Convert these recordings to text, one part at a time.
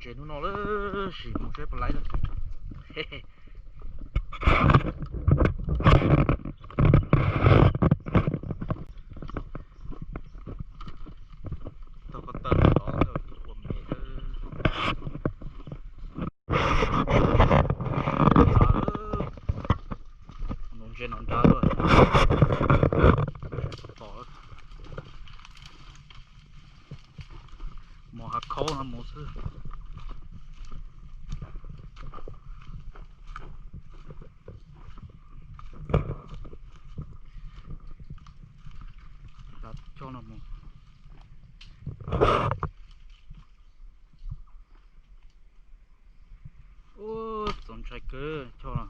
Chuyện nó là chỉ một xếp lại rồi. Tôi có tên đó rồi của mẹ nó trên nó ra rồi. Tỏ mò hạt khô là một thứ. Đặt cho nó một. Ô, tổng trái cơ cho nó.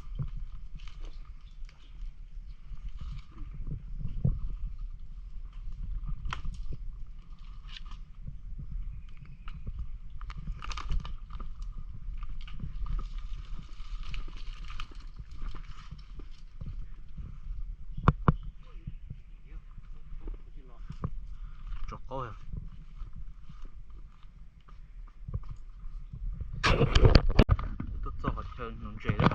Cho coi à. Tốt cho họ chơi nó dễ đấy.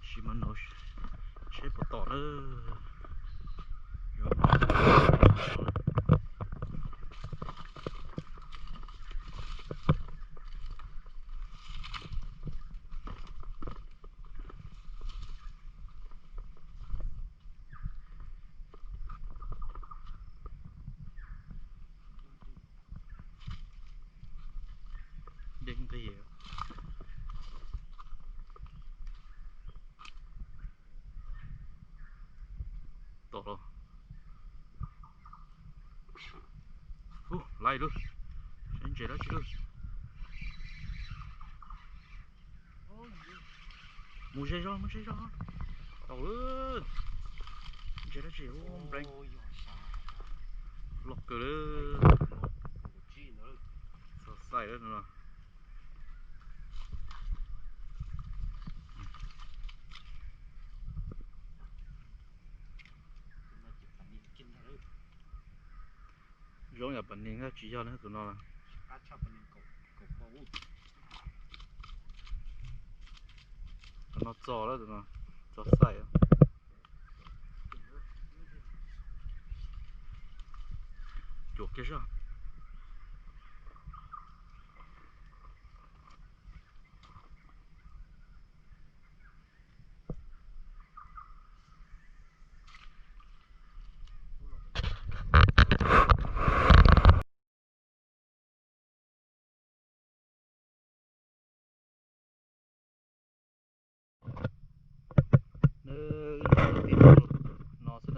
Chỉ mà nó sẽ bỏ tỏ nữa. Đừng cái gì tỏ rồi. Lại luôn. Anh chế đó chứ. Mua dây rồi. Tao ơi. Anh chế đó chứ. Blank. Lọc cửa đó. Sao sai đó nữa. Giống như bản nhiên chỉ cho nó tụi nó là nó to đó tụi nó to sai á chuột kia sao nó sẽ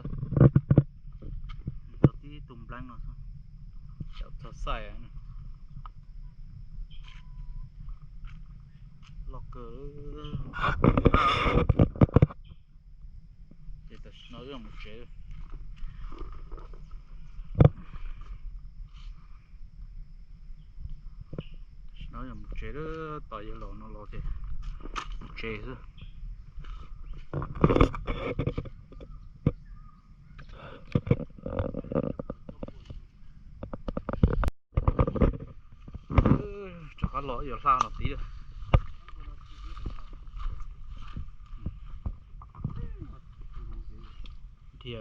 nó tí tùm blank nó to sai á locker thì ta nói là một chế nói là một chế đó tại vì nó lo thì một chế thôi cho cá lỗ giờ sao nó tí được thì